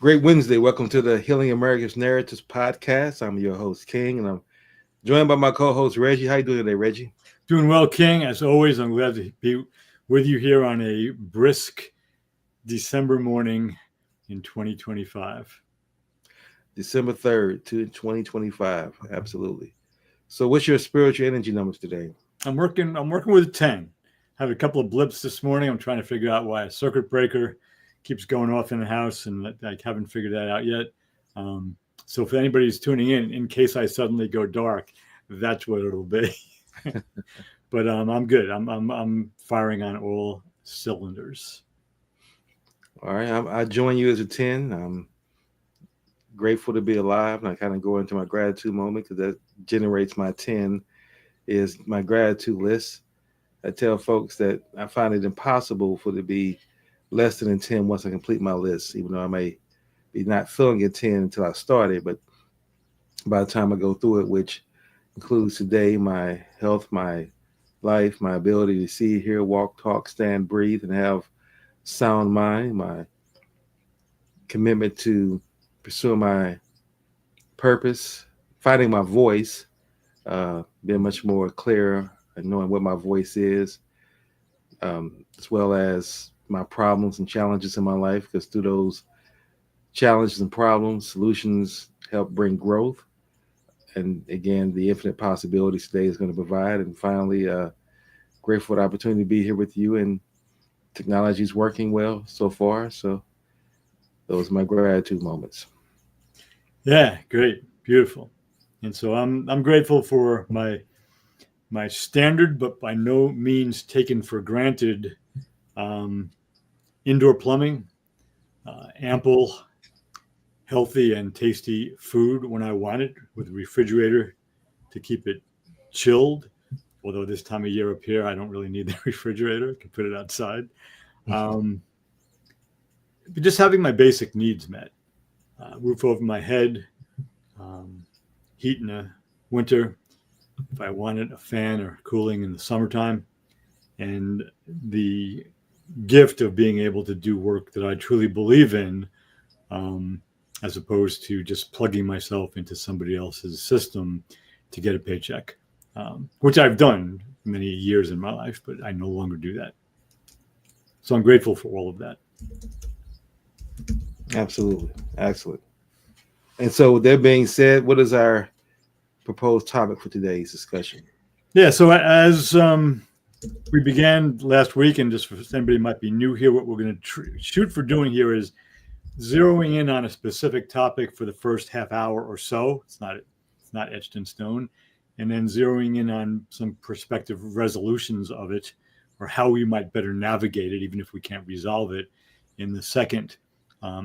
Great Wednesday. Welcome to the Healing America's Narratives podcast. I'm your host, King, and I'm joined by my co-host, Reggie. How you doing today, Reggie? Doing well, King. As always, I'm glad to be with you here on a brisk December morning in 2025. December 3rd, 2025. Absolutely. So what's your spiritual energy numbers today? I'm working with a 10. Had a couple of blips this morning. I'm trying to figure out why a circuit breaker keeps going off in the house, and I haven't figured that out yet. So if anybody's tuning in case I suddenly go dark, that's what it'll be. But I'm good. I'm firing on all cylinders. All right. I join you as a 10. I'm grateful to be alive, and I kind of go into my gratitude moment because that generates my 10 is my gratitude list. I tell folks that I find it impossible for it to be less than a 10 once I complete my list, even though I may be not feeling a 10 until I started. But by the time I go through it, which includes today, my health, my life, my ability to see, hear, walk, talk, stand, breathe, and have sound mind, my commitment to pursuing my purpose, finding my voice, being much more clear and knowing what my voice is, as well as my problems and challenges in my life, because through those challenges and problems, solutions help bring growth. And again, the infinite possibilities today is going to provide. And finally, grateful for the opportunity to be here with you. And technology is working well so far. So those are my gratitude moments. Yeah, great, beautiful. And so I'm grateful for my standard, but by no means taken for granted, um, indoor plumbing, ample, healthy, and tasty food when I want it, with a refrigerator to keep it chilled. Although this time of year up here, I don't really need the refrigerator; I can put it outside. Um, but just having my basic needs met: roof over my head, um, heat in the winter, if I wanted a fan or cooling in the summertime, and the gift of being able to do work that I truly believe in, um, as opposed to just plugging myself into somebody else's system to get a paycheck, which I've done many years in my life, but I no longer do that. So I'm grateful for all of that. Absolutely. Excellent. And so, with that being said, what is our proposed topic for today's discussion? Yeah. So as we began last week, and just for anybody who might be new here, what we're going to shoot for doing here is zeroing in on a specific topic for the first half hour or so. It's not etched in stone, and then zeroing in on some prospective resolutions of it, or how we might better navigate it, even if we can't resolve it, in the second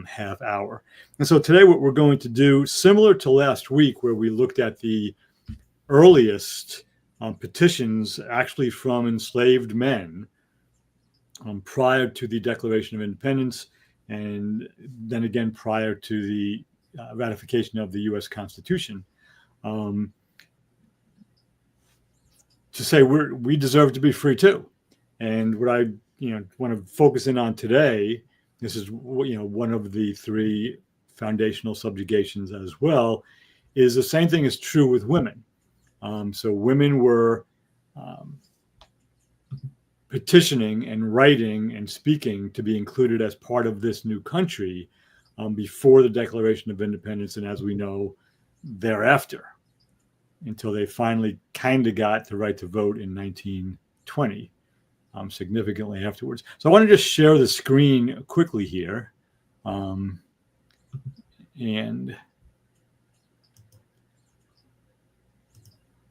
half hour. And so today, what we're going to do, similar to last week, where we looked at the earliest petitions actually from enslaved men prior to the Declaration of Independence, and then again prior to the ratification of the U.S. Constitution, um, to say we deserve to be free too. And what I want to focus in on today, this is one of the three foundational subjugations as well, is the same thing is true with women. So women were petitioning and writing and speaking to be included as part of this new country before the Declaration of Independence, and as we know, thereafter, until they finally kind of got the right to vote in 1920, significantly afterwards. So I want to just share the screen quickly here, and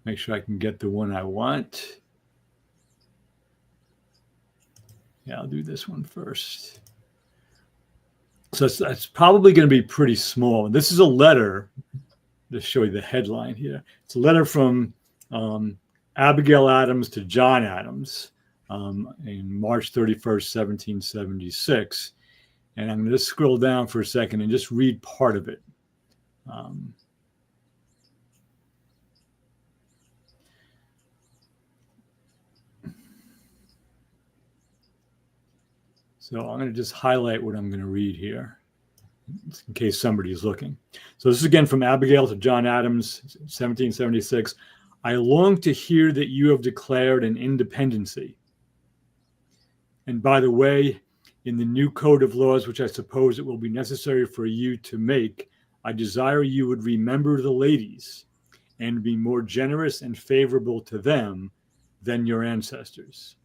make sure I can get the one I want. Yeah, I'll do this one first. So it's probably going to be pretty small. This is a letter. Just show you the headline here. It's a letter from Abigail Adams to John Adams in March 31st, 1776. And I'm going to just scroll down for a second and just read part of it. So I'm going to just highlight what I'm going to read here. in case somebody is looking. So this is again from Abigail to John Adams, 1776. I long to hear that you have declared an independency. And by the way, in the new code of laws, which I suppose it will be necessary for you to make, I desire you would remember the ladies and be more generous and favorable to them than your ancestors.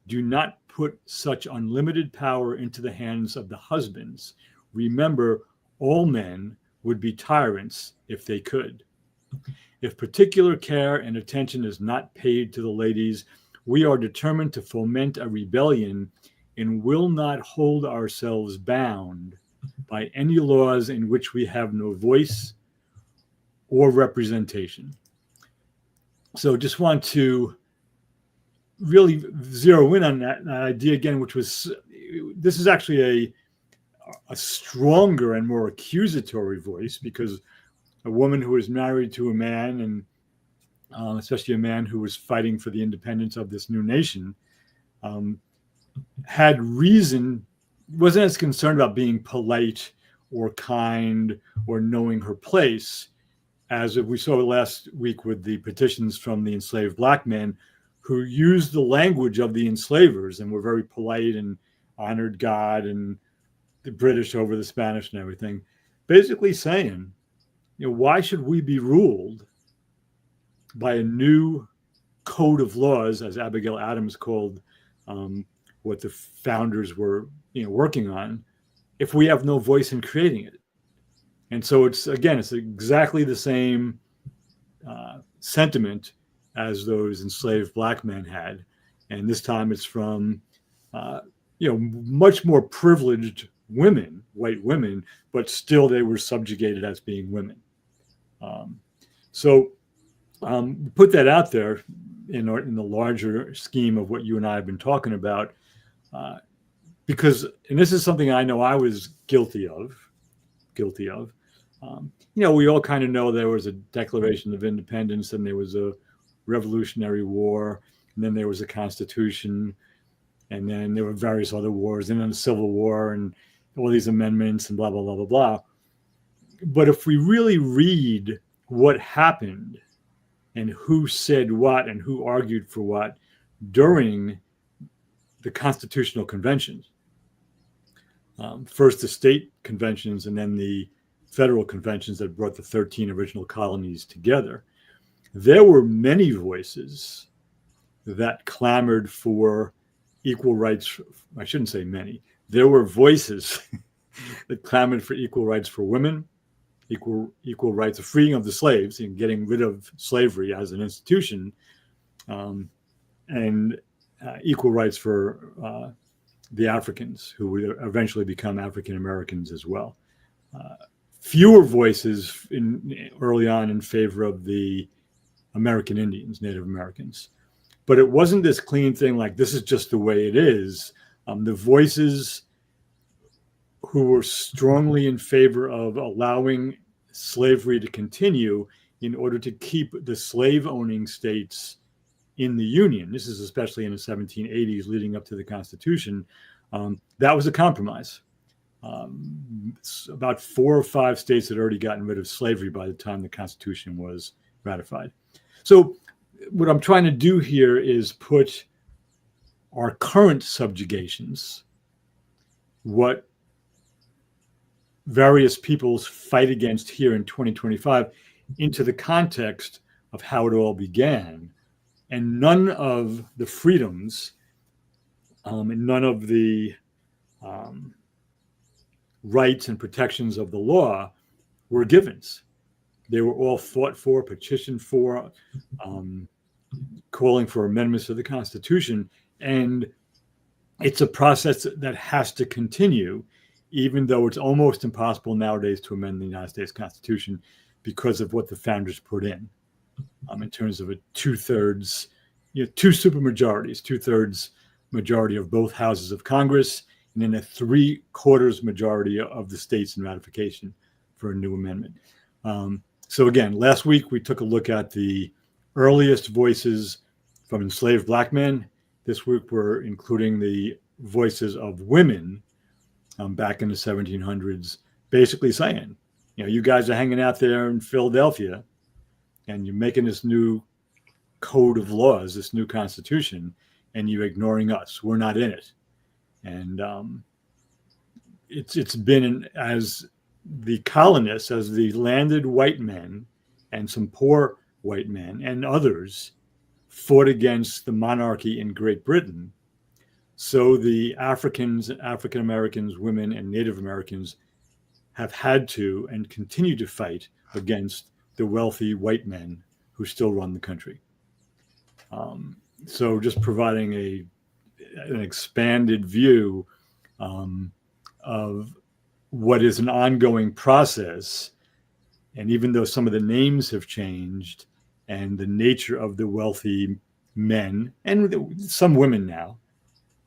Do not put such unlimited power into the hands of the husbands. Remember, all men would be tyrants if they could. If particular care and attention is not paid to the ladies, we are determined to foment a rebellion and will not hold ourselves bound by any laws in which we have no voice or representation. So just want to really zero in on that idea again, which was, this is actually a stronger and more accusatory voice, because a woman who was married to a man, and especially a man who was fighting for the independence of this new nation, had reason, wasn't as concerned about being polite or kind or knowing her place, as we saw last week with the petitions from the enslaved black men, who used the language of the enslavers and were very polite and honored God and the British over the Spanish and everything, basically saying, why should we be ruled by a new code of laws, as Abigail Adams called what the founders were working on, if we have no voice in creating it? And so it's exactly the same sentiment as those enslaved black men had. And this time it's from, much more privileged women, white women, but still they were subjugated as being women. Put that out there in the larger scheme of what you and I have been talking about, because, and this is something I know I was guilty of. We all kind of know there was a Declaration of Independence, and there was a Revolutionary War, and then there was a Constitution, and then there were various other wars, and then the Civil War, and all these amendments, and blah, blah, blah, blah, blah. But if we really read what happened and who said what and who argued for what during the Constitutional Conventions, first the state conventions and then the federal conventions that brought the 13 original colonies together, there were many voices that clamored for equal rights. I shouldn't say many. There were voices that clamored for equal rights for women, equal rights of freeing of the slaves and getting rid of slavery as an institution, and equal rights for the Africans, who would eventually become African Americans as well. Fewer voices early on in favor of the American Indians, Native Americans. But it wasn't this clean thing like, this is just the way it is. The voices who were strongly in favor of allowing slavery to continue in order to keep the slave-owning states in the Union, this is especially in the 1780s leading up to the Constitution, that was a compromise. About 4 or 5 states had already gotten rid of slavery by the time the Constitution was ratified. So what I'm trying to do here is put our current subjugations, what various peoples fight against here in 2025, into the context of how it all began. And none of the freedoms and none of the rights and protections of the law were givens. They were all fought for, petitioned for, calling for amendments to the Constitution. And it's a process that has to continue, even though it's almost impossible nowadays to amend the United States Constitution because of what the founders put in terms of a 2/3, 2 supermajorities, 2/3 majority of both houses of Congress, and then a 3/4 majority of the states in ratification for a new amendment. So again, last week we took a look at the earliest voices from enslaved black men. This week we're including the voices of women back in the 1700s basically saying, you guys are hanging out there in Philadelphia and you're making this new code of laws, this new constitution, and you're ignoring us. We're not in it. And it's been as the colonists, as the landed white men and some poor white men and others fought against the monarchy in Great Britain, so the African Americans, women, and Native Americans have had to and continue to fight against the wealthy white men who still run the country. So just providing an expanded view of what is an ongoing process. And even though some of the names have changed and the nature of the wealthy men and some women now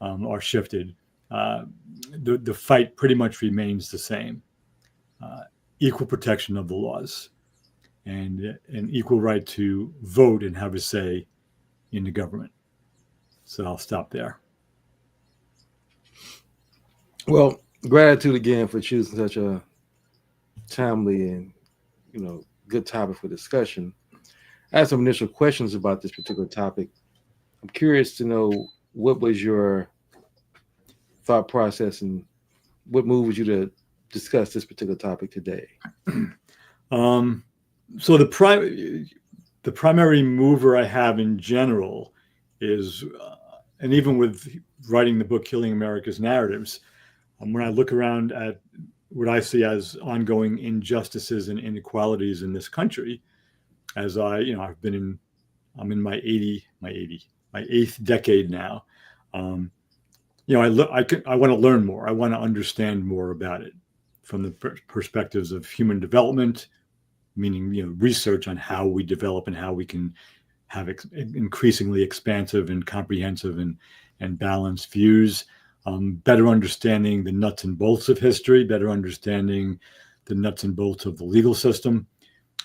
are shifted, the fight pretty much remains the same. Equal protection of the laws and an equal right to vote and have a say in the government. So I'll stop there. Well, gratitude again for choosing such a timely and good topic for discussion. I have some initial questions about this particular topic. I'm curious to know what was your thought process and what moved you to discuss this particular topic today. So the primary mover I have in general is, and even with writing the book Killing America's Narratives, when I look around at what I see as ongoing injustices and inequalities in this country, as I'm in my eighth decade now. I want to learn more. I want to understand more about it from the perspectives of human development, meaning research on how we develop and how we can have increasingly expansive and comprehensive and balanced views. Better understanding the nuts and bolts of history, better understanding the nuts and bolts of the legal system.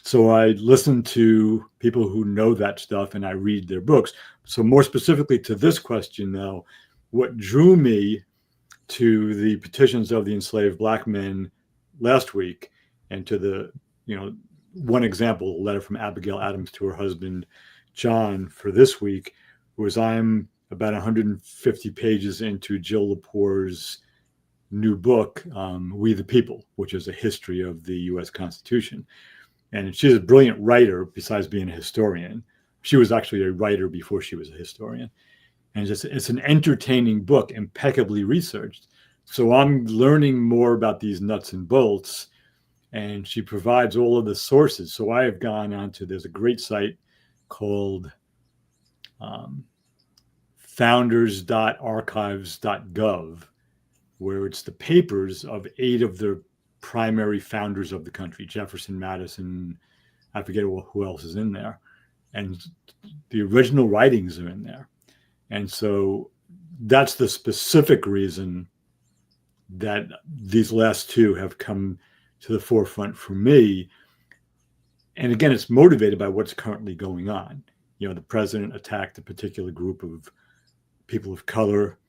So I listen to people who know that stuff and I read their books. So more specifically to this question, though, what drew me to the petitions of the enslaved Black men last week and to the, one example, a letter from Abigail Adams to her husband, John, for this week, was I'm about 150 pages into Jill Lepore's new book, We the People, which is a history of the U.S. Constitution. And she's a brilliant writer besides being a historian. She was actually a writer before she was a historian. And it's an entertaining book, impeccably researched. So I'm learning more about these nuts and bolts, and she provides all of the sources. So I have gone onto, there's a great site called founders.archives.gov, where it's the papers of 8 of the primary founders of the country, Jefferson, Madison, I forget who else is in there. And the original writings are in there. And so that's the specific reason that these last 2 have come to the forefront for me. And again, it's motivated by what's currently going on. The president attacked a particular group of people of color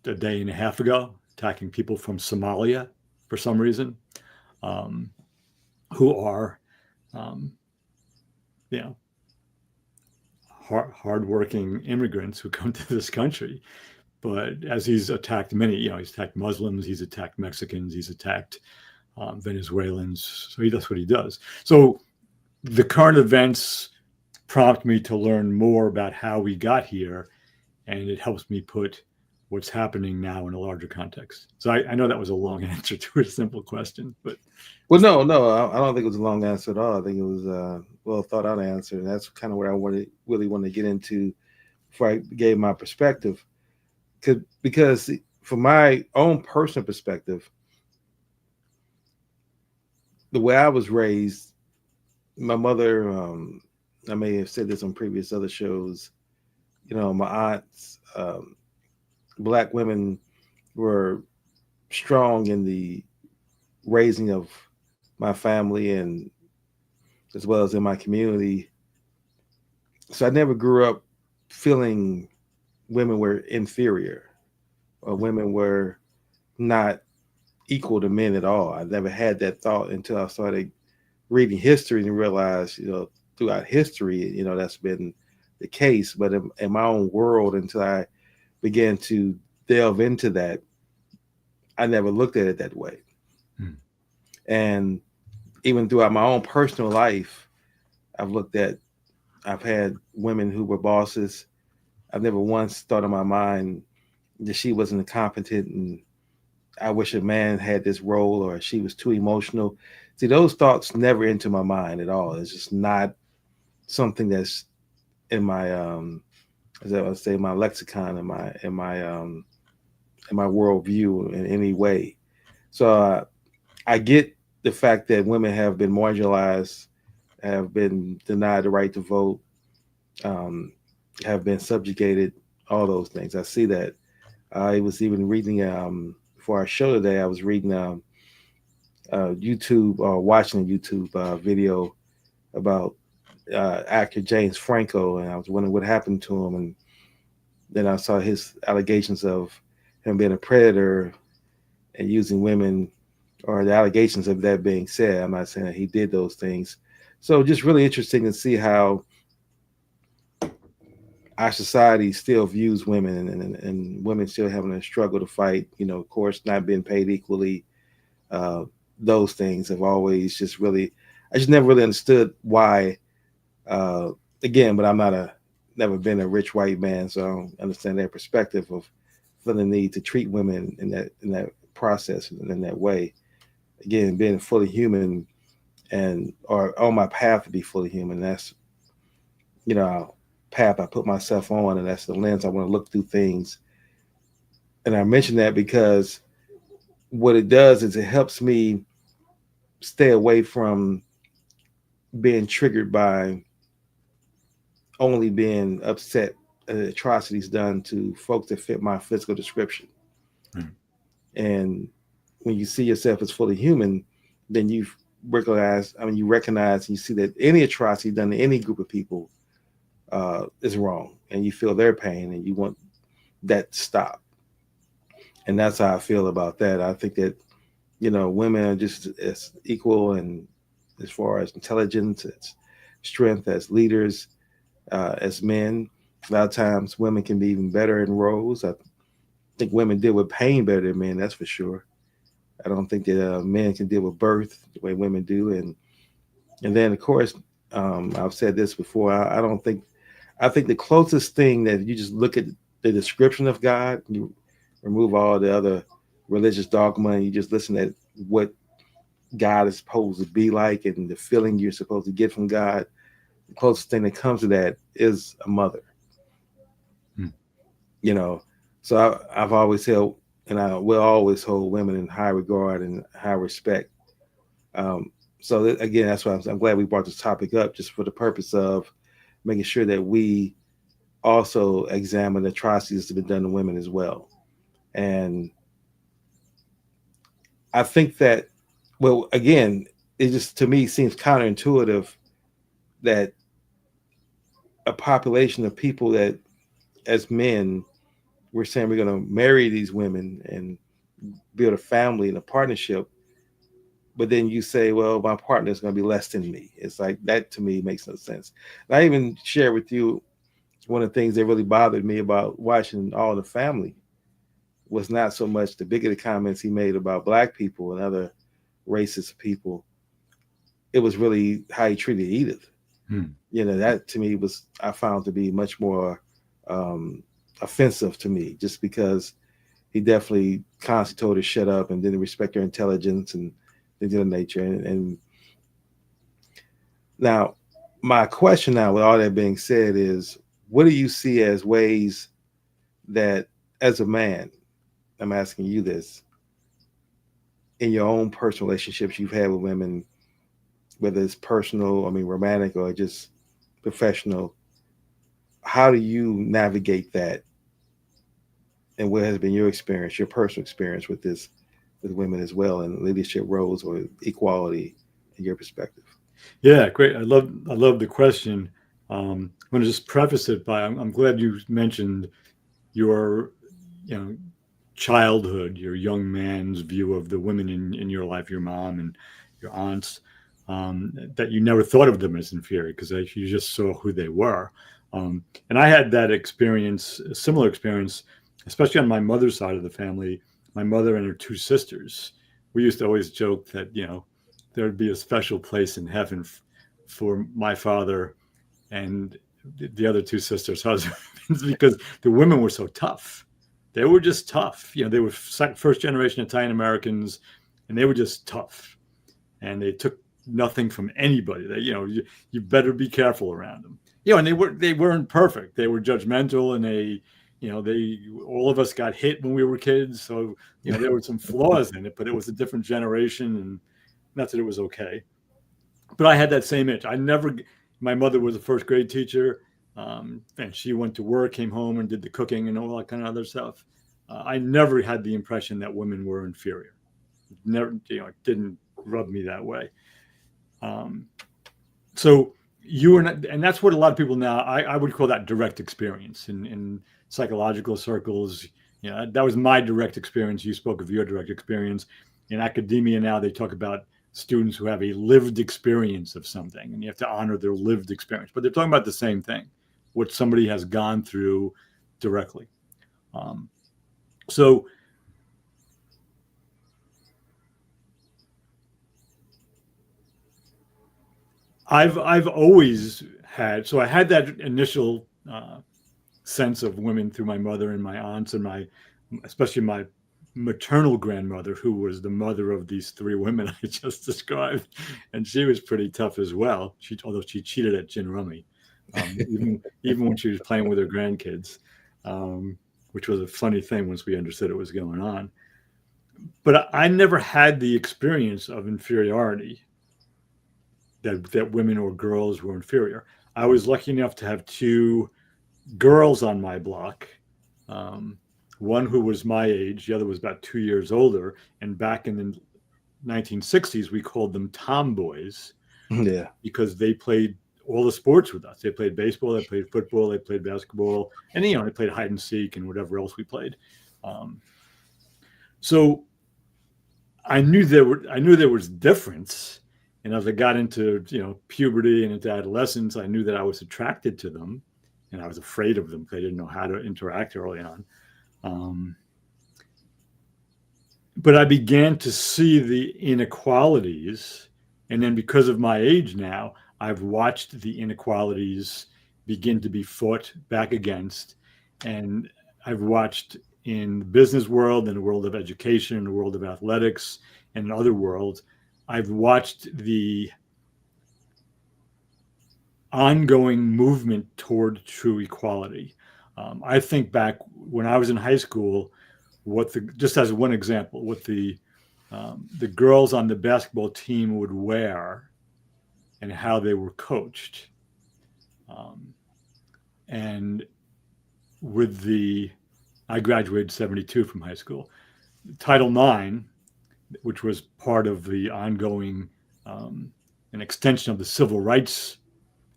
a day and a half ago, attacking people from Somalia for some reason, who are, hardworking immigrants who come to this country. But as he's attacked many, he's attacked Muslims, he's attacked Mexicans, he's attacked Venezuelans. So that's what he does. So the current events prompt me to learn more about how we got here, and it helps me put what's happening now in a larger context. So I know that was a long answer to a simple question, but well, no, I don't think it was a long answer at all. I think it was a well thought out answer, and that's kind of what I really wanted to get into before I gave my perspective. Because from my own personal perspective, the way I was raised, my mother, I may have said this on previous other shows, my aunts, Black women were strong in the raising of my family and as well as in my community. So I never grew up feeling women were inferior or women were not equal to men at all. I never had that thought until I started reading history and realized, throughout history, that's been the case. But in my own world, until I began to delve into that, I never looked at it that way. Hmm. And even throughout my own personal life, I've looked at, I've had women who were bosses. I've never once thought in my mind that she wasn't competent and I wish a man had this role or she was too emotional. See, those thoughts never enter my mind at all. It's just not something that's in my as I would say, my lexicon, in my worldview in any way. So I get the fact that women have been marginalized, have been denied the right to vote, um, have been subjugated, all those things. I see that. I was even reading for our show today. I was reading YouTube or watching a YouTube video about actor James Franco, and I was wondering what happened to him. And then I saw his allegations of him being a predator and using women, or the allegations of that being said. I'm not saying that he did those things. So just really interesting to see how our society still views women, and women still having a struggle to fight. Of course, not being paid equally. Uh, those things have always just really, I just never really understood why. Uh, Again, but I'm not a, never been a rich white man, so I don't understand their perspective of feeling the need to treat women in that process and in that way. Again, being fully human and or on my path to be fully human. That's path I put myself on, and that's the lens I want to look through things. And I mention that because what it does is it helps me stay away from being triggered by only being upset at atrocities done to folks that fit my physical description. Hmm. And when you see yourself as fully human, then you recognize and you see that any atrocity done to any group of people is wrong, and you feel their pain, and you want that to stop. And that's how I feel about that. I think that women are just as equal, and as far as intelligence, as strength, as leaders, as men. A lot of times, women can be even better in roles. I think women deal with pain better than men. That's for sure. I don't think that men can deal with birth the way women do, and then of course, I've said this before. I don't think. I think the closest thing that you just look at the description of God, you remove all the other religious dogma, and you just listen at what God is supposed to be like and the feeling you're supposed to get from God. The closest thing that comes to that is a mother. Hmm. You know, so I've always held, and I will always hold women in high regard and high respect. Um, so again, that's why I'm glad we brought this topic up, just for the purpose of making sure that we also examine atrocities that have been done to women as well. And I think that, well, again, it just to me seems counterintuitive that a population of people that, as men, we're saying we're going to marry these women and build a family and a partnership, but then you say, well, my partner is going to be less than me. It's like that to me makes no sense. And I even share with you one of the things that really bothered me about watching All in the Family was not so much the bigoted comments he made about black people and other racist people. It was really how he treated Edith. Hmm. That to me was, I found to be much more um, offensive to me, just because he definitely constantly told her to shut up and didn't respect her intelligence and things of that nature. And now, my question now, with all that being said, is what do you see as ways that, as a man, I'm asking you this, in your own personal relationships you've had with women, whether it's personal, I mean, romantic, or just professional, how do you navigate that? And what has been your experience, your personal experience with this, with women as well, in leadership roles or equality in your perspective? Yeah, great. I love the question. I want to just preface it by I'm glad you mentioned your, you know, childhood, your young man's view of the women in your life, your mom and your aunts, that you never thought of them as inferior because you just saw who they were. And I had that experience, a similar experience, especially on my mother's side of the family. My mother and her two sisters. We used to always joke that there would be a special place in heaven for my father and the other two sisters' husbands because the women were so tough. They were just tough. They were first generation Italian Americans, and they were just tough. And they took nothing from anybody. You better be careful around them. And they weren't perfect. They were judgmental, and they all of us got hit when we were kids. So there were some flaws in it, but it was a different generation, and not that it was okay. But I had that same itch. My mother was a first grade teacher, and she went to work, came home, and did the cooking and all that kind of other stuff. I never had the impression that women were inferior. Never, it didn't rub me that way. So you were not, and that's what a lot of people now, I would call that direct experience in psychological circles. That was my direct experience. You spoke of your direct experience. In academia now, they talk about students who have a lived experience of something, and you have to honor their lived experience. But they're talking about the same thing, what somebody has gone through directly. So I've always had, so I had that initial sense of women through my mother and my aunts and especially my maternal grandmother, who was the mother of these three women I just described, and she was pretty tough as well. Although she cheated at gin rummy, even when she was playing with her grandkids, which was a funny thing once we understood what was going on. But I never had the experience of inferiority, that women or girls were inferior. I was lucky enough to have two girls on my block. One who was my age, the other was about 2 years older. And back in the 1960s, we called them tomboys. Yeah. Because they played all the sports with us. They played baseball, they played football, they played basketball, and they played hide and seek and whatever else we played. So I knew there was difference. And as I got into puberty and into adolescence, I knew that I was attracted to them, and I was afraid of them because I didn't know how to interact early on. But I began to see the inequalities, and then because of my age now, I've watched the inequalities begin to be fought back against, and I've watched in the business world, in the world of education, in the world of athletics, and in other worlds, I've watched the ongoing movement toward true equality. I think back when I was in high school, just as one example, what the girls on the basketball team would wear and how they were coached. And I graduated 1972 from high school. Title IX, which was part of the ongoing, an extension of the Civil Rights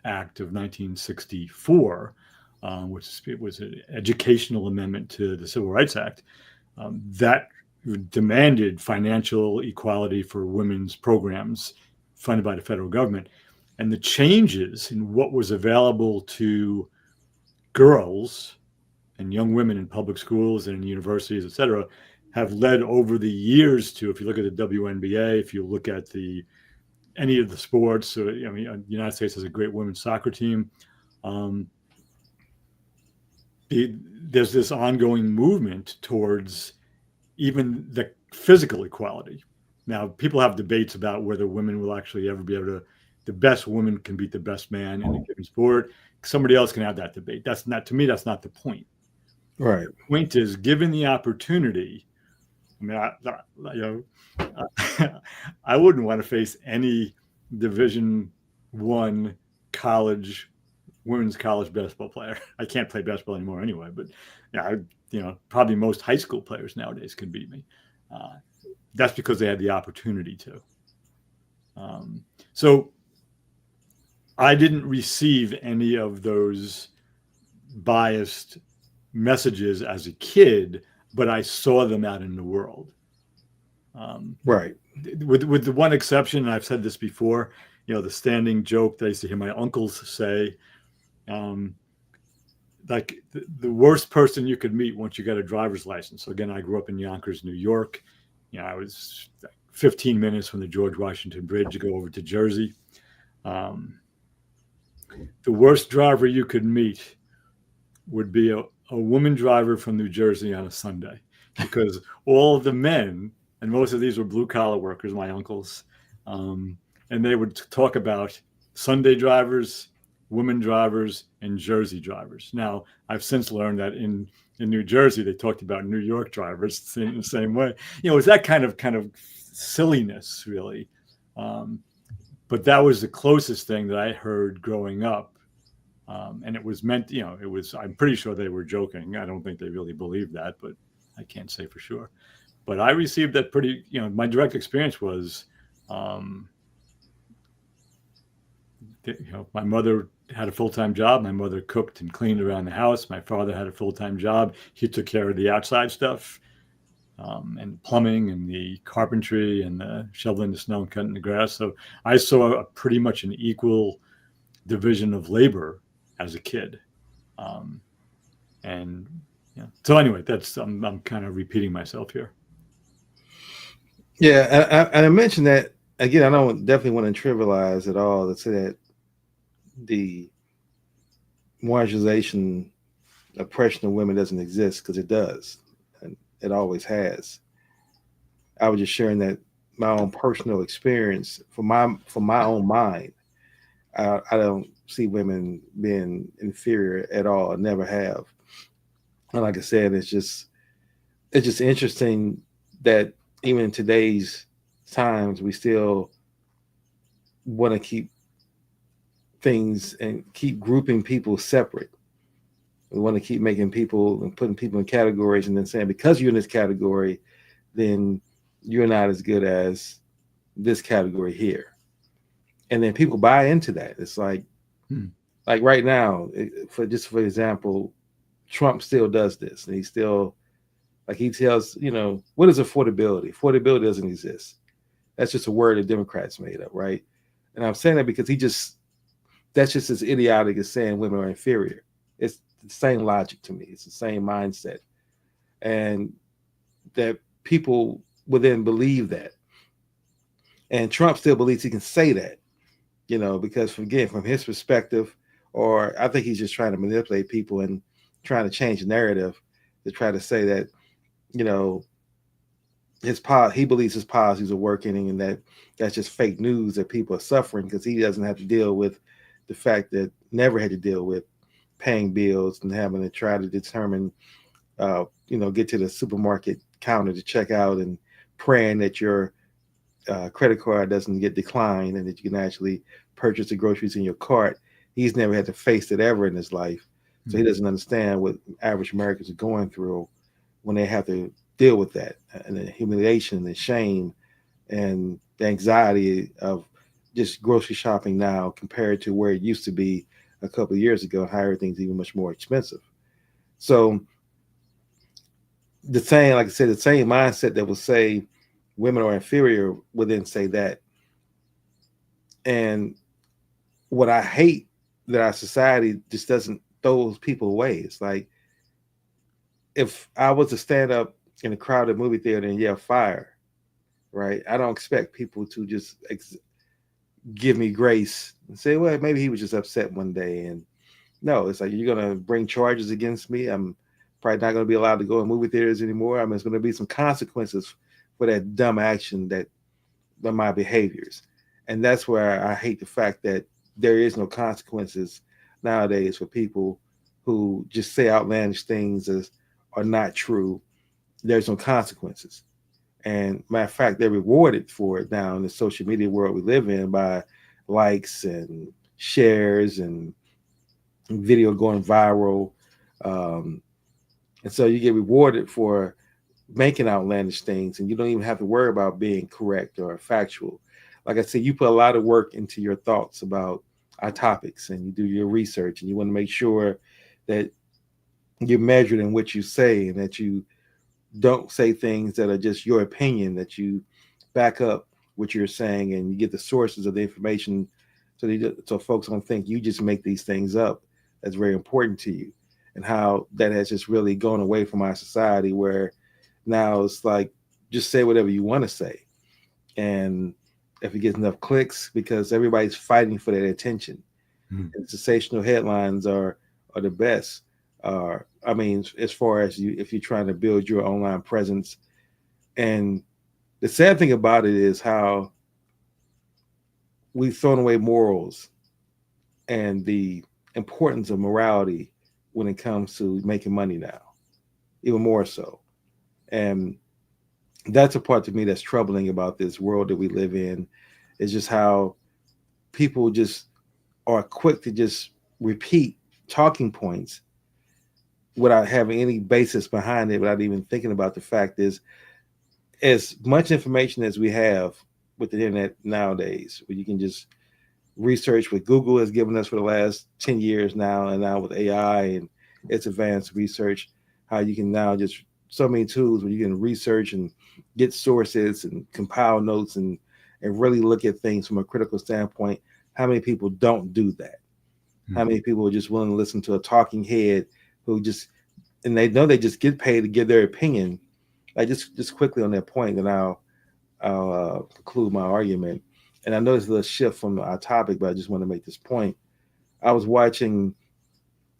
Act of 1964, which was an educational amendment to the Civil Rights Act, that demanded financial equality for women's programs funded by the federal government. And the changes in what was available to girls and young women in public schools and in universities, et cetera, have led over the years to, if you look at the WNBA, if you look at any of the sports, the United States has a great women's soccer team. There's this ongoing movement towards even the physical equality. Now, people have debates about whether women will actually ever be able to, the best woman can beat the best man in a given sport. Somebody else can have that debate. To me, that's not the point. Right. The point is, given the opportunity, I wouldn't want to face any Division I women's college basketball player. I can't play basketball anymore anyway, but probably most high school players nowadays can beat me. That's because they had the opportunity to. So I didn't receive any of those biased messages as a kid but I saw them out in the world. Um, Right. with the one exception, and I've said this before, the standing joke that I used to hear my uncles say, um, like the worst person you could meet once you got a driver's license. So again, I grew up in Yonkers, New York. I was 15 minutes from the George Washington Bridge to go over to Jersey. Um, the worst driver you could meet would be a woman driver from New Jersey on a Sunday, because all of the men, and most of these were blue collar workers, my uncles, and they would talk about Sunday drivers, women drivers, and Jersey drivers. Now, I've since learned that in New Jersey, they talked about New York drivers in the same way. It's that kind of silliness, really. Um, but that was the closest thing that I heard growing up, and it was meant, it was, I'm pretty sure they were joking. I don't think they really believed that, but I can't say for sure. But I received that pretty, my direct experience was, um, my mother had a full-time job. My mother cooked and cleaned around the house. My father had a full-time job. He took care of the outside stuff, and plumbing and the carpentry and the shoveling the snow and cutting the grass. So I saw a pretty much an equal division of labor as a kid. Um, and yeah. So anyway, that's I'm kind of repeating myself here. Yeah, and I mentioned that again. I don't definitely want to trivialize at all to say that the marginalization, oppression of women doesn't exist, because it does, and it always has. I was just sharing that my own personal experience for my own mind. I don't see women being inferior at all. I never have. And like I said, it's just interesting that even in today's times, we still want to keep things and keep grouping people separate. We want to keep making people and putting people in categories, and then saying because you're in this category, then you're not as good as this category here. And then people buy into that. It's Hmm. like right now, for example, Trump still does this, and he still, like, he tells, what is affordability? Affordability doesn't exist. That's just a word that Democrats made up, right? And I'm saying that because that's just as idiotic as saying women are inferior. It's the same logic to me. It's the same mindset. And that people will then believe that. And Trump still believes he can say that, because again, from his perspective, or I think he's just trying to manipulate people and trying to change the narrative to try to say that, you know, he believes his policies are working, and that's just fake news, that people are suffering because he doesn't have to deal with the fact that never had to deal with paying bills and having to try to determine, get to the supermarket counter to check out and praying that your credit card doesn't get declined and that you can actually purchase the groceries in your cart. He's never had to face it ever in his life. So he doesn't understand what average Americans are going through when they have to deal with that, and the humiliation and the shame and the anxiety of just grocery shopping now compared to where it used to be a couple of years ago, and how everything's even much more expensive. So the same, like I said, the same mindset that will say women are inferior would then say that. And what I hate that our society just doesn't throw those people away. It's like, if I was to stand up in a crowded movie theater and yell fire, right? I don't expect people to just give me grace and say, well, maybe he was just upset one day. And no, it's like, you're going to bring charges against me. I'm probably not going to be allowed to go in movie theaters anymore. I mean, there's going to be some consequences for that dumb action, that my behaviors. And that's where I hate the fact that there is no consequences nowadays for people who just say outlandish things as are not true. There's no consequences. And matter of fact, they're rewarded for it now in the social media world we live in by likes and shares and video going viral. Um, and so you get rewarded for making outlandish things, and you don't even have to worry about being correct or factual. Like I said, you put a lot of work into your thoughts about our topics, and you do your research, and you want to make sure that you're measured in what you say, and that you don't say things that are just your opinion, that you back up what you're saying and you get the sources of the information, so folks don't think you just make these things up. That's very important to you. And how that has just really gone away from our society, where now it's like just say whatever you want to say, and if it gets enough clicks, because everybody's fighting for that attention. Mm. And sensational headlines are the best. I mean, as far as you, if you're trying to build your online presence. And the sad thing about it is how we've thrown away morals and the importance of morality when it comes to making money now, even more so. And that's a part to me that's troubling about this world that we live in, is just how people just are quick to just repeat talking points without having any basis behind it, without even thinking about the fact is, as much information as we have with the internet nowadays, where you can just research what Google has given us for the last 10 years now, and now with AI and its advanced research, how you can now just so many tools where you can research and get sources and compile notes and really look at things from a critical standpoint. How many people don't do that? How Mm. many people are just willing to listen to a talking head who just, and they know they just get paid to give their opinion. Like just quickly on that point, and I'll conclude my argument. And I know it's a little shift from our topic, but I just want to make this point. I was watching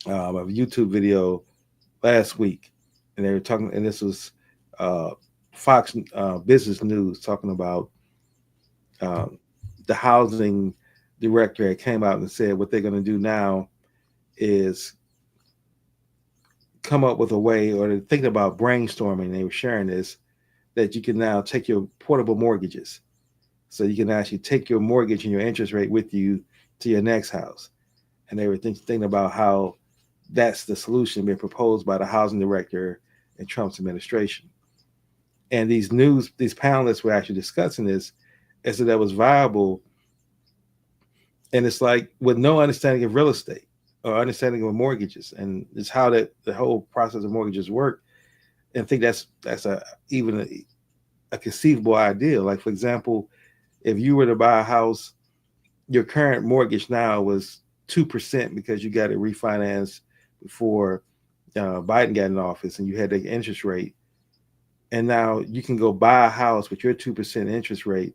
a YouTube video last week, and they were talking, and this was uh, Fox Business News talking about uh, the housing director that came out and said what they're going to do now is come up with a way, or they're thinking about brainstorming. They were sharing this, that you can now take your portable mortgages. So you can actually take your mortgage and your interest rate with you to your next house. And they were thinking about how that's the solution being proposed by the housing director in Trump's administration. And these panelists were actually discussing this as if that was viable. And it's like with no understanding of real estate or understanding of mortgages, and it's how that the whole process of mortgages work. And I think that's a even a conceivable idea. Like for example, if you were to buy a house, your current mortgage now was 2% because you got it refinanced before Biden got in office, and you had the interest rate. And now you can go buy a house with your 2% interest rate,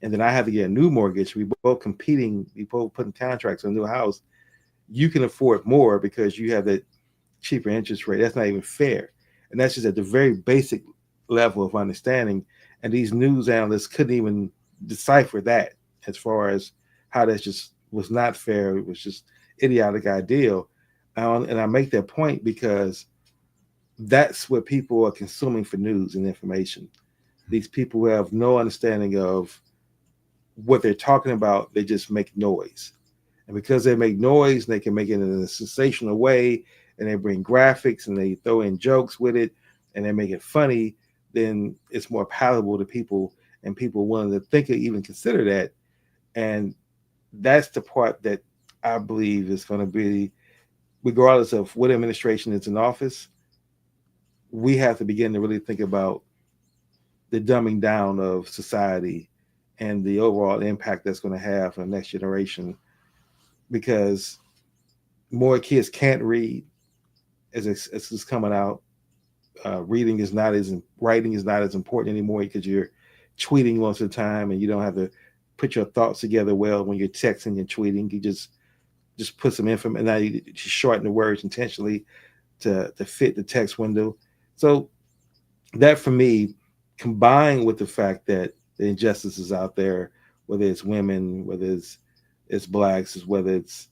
and then I have to get a new mortgage. We both competing, we both putting contracts on a new house. You can afford more because you have that cheaper interest rate. That's not even fair. And that's just at the very basic level of understanding. And these news analysts couldn't even decipher that, as far as how that just was not fair. It was just idiotic ideal. And I make that point because that's what people are consuming for news and information. These people who have no understanding of what they're talking about, they just make noise. And because they make noise, they can make it in a sensational way, and they bring graphics and they throw in jokes with it, and they make it funny, then it's more palatable to people, and people willing to think or even consider that. And that's the part that I believe is going to be, regardless of what administration is in office, we have to begin to really think about the dumbing down of society and the overall impact that's going to have on the next generation, because more kids can't read as it's coming out. Reading is not as writing is not as important anymore because you're tweeting most of the time, and you don't have to put your thoughts together well when you're texting and tweeting. You just put some information. Now you shorten the words intentionally to fit the text window. So that for me, combined with the fact that the injustices out there, whether it's women, whether it's blacks, whether it's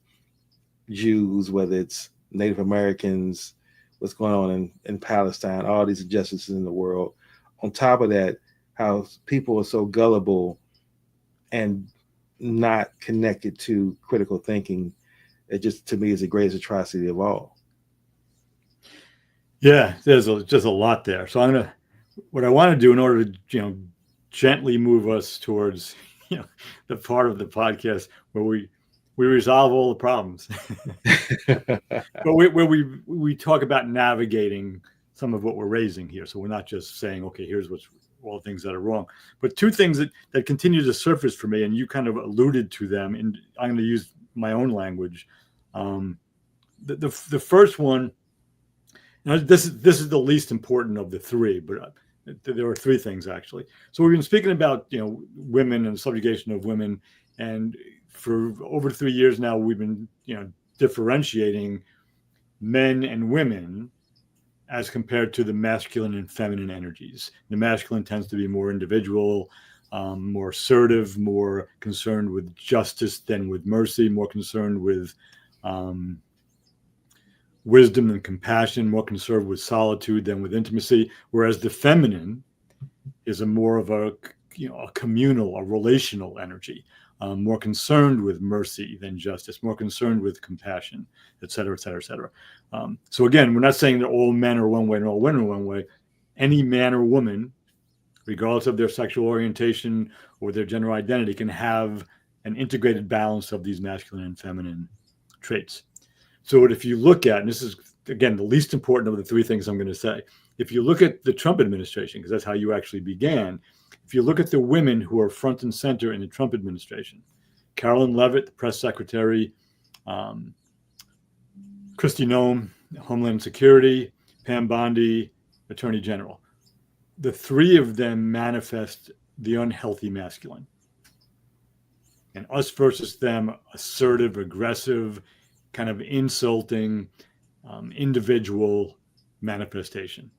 Jews, whether it's Native Americans, what's going on in Palestine, all these injustices in the world. On top of that, how people are so gullible and not connected to critical thinking, it just to me is the greatest atrocity of all. Yeah, just a lot there. So I'm gonna what I want to do in order to gently move us towards the part of the podcast where we resolve all the problems, but where we talk about navigating some of what we're raising here. So we're not just saying, okay, here's what's all the things that are wrong. But two things that continue to surface for me, and you kind of alluded to them, and I'm going to use my own language. The first one, now this is the least important of the three, but there are three things actually. So we've been speaking about women and subjugation of women, and for over 3 years now we've been differentiating men and women as compared to the masculine and feminine energies. The masculine tends to be more individual, more assertive, more concerned with justice than with mercy, more concerned with wisdom and compassion, more concerned with solitude than with intimacy, whereas the feminine is a more of a communal, a relational energy, more concerned with mercy than justice, more concerned with compassion, et cetera, et cetera, et cetera. So again, we're not saying that all men are one way and all women are one way. Any man or woman, regardless of their sexual orientation or their gender identity, can have an integrated balance of these masculine and feminine traits. So if you look at, and this is, again, the least important of the three things I'm going to say, if you look at the Trump administration, because that's how you actually began, if you look at the women who are front and center in the Trump administration, Carolyn Leavitt, the press secretary, Kristi Noem, Homeland Security, Pam Bondi, Attorney General, the three of them manifest the unhealthy masculine. And us versus them, assertive, aggressive, kind of insulting, individual manifestation.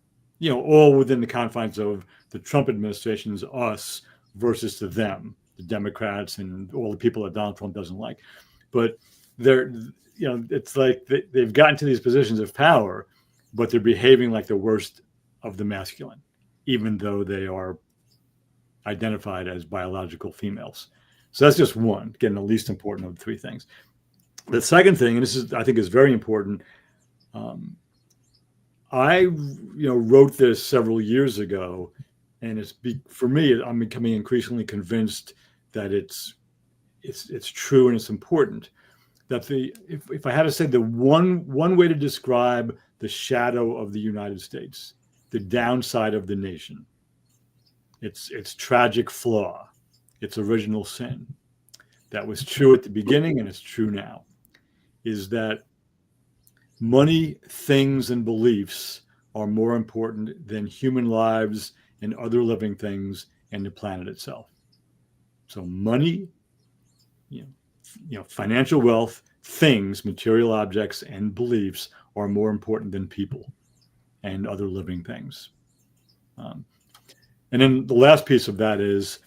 All within the confines of the Trump administration's us versus to them, the Democrats and all the people that Donald Trump doesn't like. But they're, it's like they've gotten to these positions of power, but they're behaving like the worst of the masculine, even though they are identified as biological females. So that's just one, again, the least important of the three things. The second thing, and this is, I think, is very important. I, wrote this several years ago, and for me, I'm becoming increasingly convinced that it's true and it's important. That if I had to say the one way to describe the shadow of the United States, the downside of the nation, its tragic flaw, its original sin, that was true at the beginning and it's true now, is that money, things, and beliefs are more important than human lives and other living things and the planet itself. So money, financial wealth, things, material objects, and beliefs are more important than people and other living things. And then the last piece of that is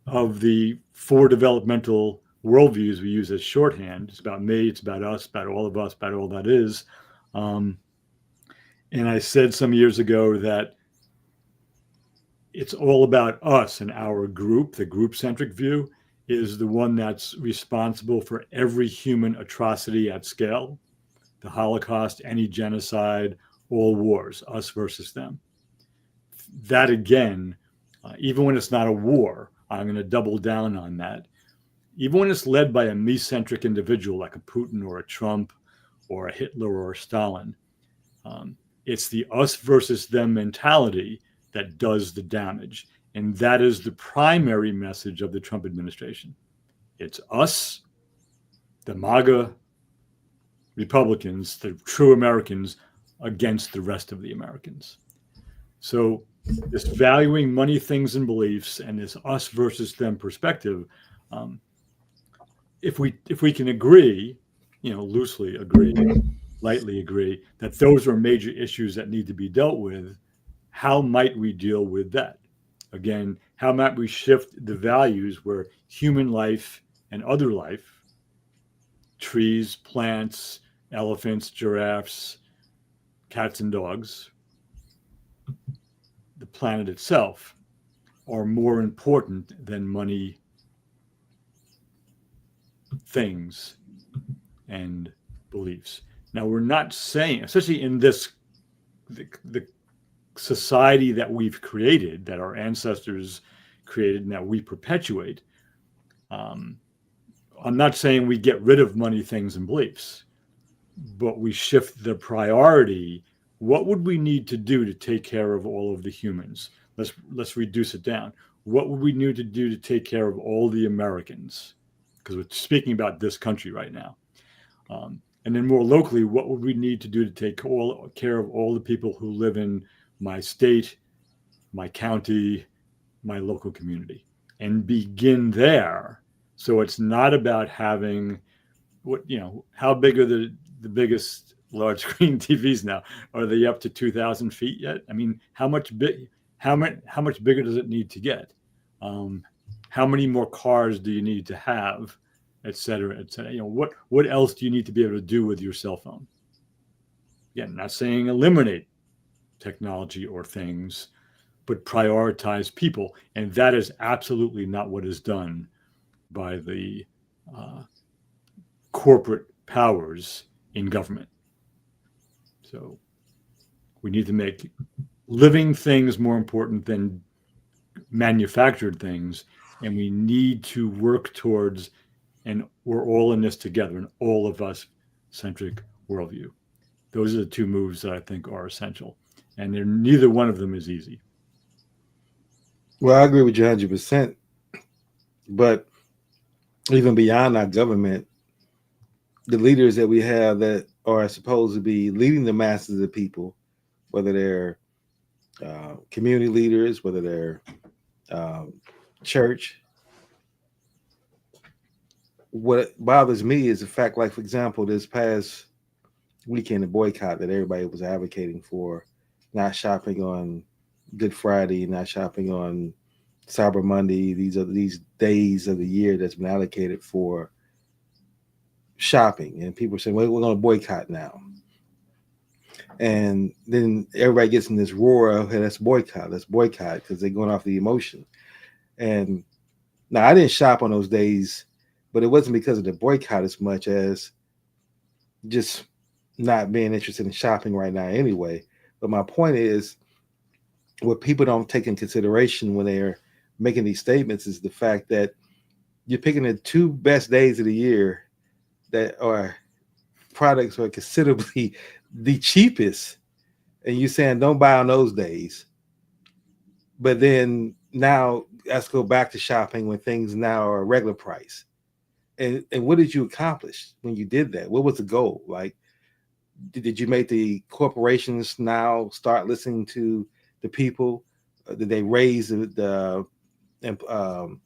of the four developmental worldviews we use as shorthand. It's about me, it's about us, about all of us, about all that is. And I said some years ago that it's all about us and our group. The group-centric view is the one that's responsible for every human atrocity at scale, the Holocaust, any genocide, all wars, us versus them. That again, even when it's not a war, I'm going to double down on that. Even when it's led by a me-centric individual like a Putin or a Trump or a Hitler or a Stalin, it's the us versus them mentality that does the damage. And that is the primary message of the Trump administration. It's us, the MAGA Republicans, the true Americans, against the rest of the Americans. So this valuing money, things, and beliefs, and this us versus them perspective, if we can agree, loosely agree, lightly agree, that those are major issues that need to be dealt with, how might we deal with that? Again, how might we shift the values where human life and other life, trees, plants, elephants, giraffes, cats and dogs, the planet itself, are more important than money, things, and beliefs. Now, we're not saying, especially in the society that we've created, that our ancestors created and that we perpetuate, I'm not saying we get rid of money, things, and beliefs, but we shift the priority what would we need to do to take care of all of the humans? Let's reduce it down. What would we need to do to take care of all the Americans? Because we're speaking about this country right now. And then more locally, what would we need to do to take care of all the people who live in my state, my county, my local community? And begin there. So it's not about having how big are the biggest large screen TVs now? Are they up to 2,000 feet yet? I mean, how much bigger does it need to get? Um, how many more cars do you need to have, et cetera, et cetera? What else do you need to be able to do with your cell phone? Again, not saying eliminate technology or things, but prioritize people, and that is absolutely not what is done by the uh, corporate powers in government. So we need to make living things more important than manufactured things, and we need to work towards, and we're all in this together, an all of us centric worldview. Those are the two moves that I think are essential, and neither one of them is easy. Well, I agree with you 100%. But even beyond our government, the leaders that we have that are supposed to be leading the masses of the people, whether they're community leaders, whether they're um, church, what bothers me is the fact, like, for example, this past weekend, the boycott that everybody was advocating for, not shopping on Good Friday, not shopping on Cyber Monday. These are these days of the year that's been allocated for shopping, and people are saying, "Well, we're going to boycott now." And then everybody gets in this roar of, "Hey, let's boycott," because they're going off the emotion. And now I didn't shop on those days, but it wasn't because of the boycott as much as just not being interested in shopping right now anyway. But my point is, what people don't take in consideration when they're making these statements is the fact that you're picking the two best days of the year that are products are considerably the cheapest, and you're saying don't buy on those days. But then now let's go back to shopping when things now are regular price. And what did you accomplish when you did that? What was the goal? Like, did you make the corporations now start listening to the people? Did they raise um,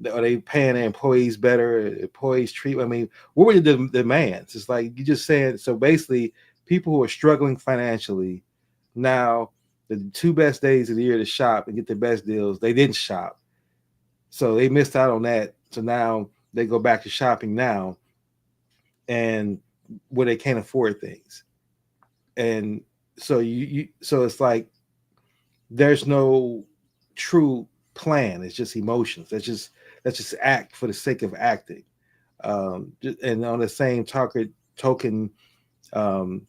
are they paying their employees better? Employees treat. I mean, what were the demands? It's like you just saying. So basically, people who are struggling financially now, the two best days of the year to shop and get the best deals, they didn't shop, so they missed out on that. So now they go back to shopping now, and where they can't afford things, and so so it's like there's no true plan. It's just emotions. That's just act for the sake of acting. And on the same token, um,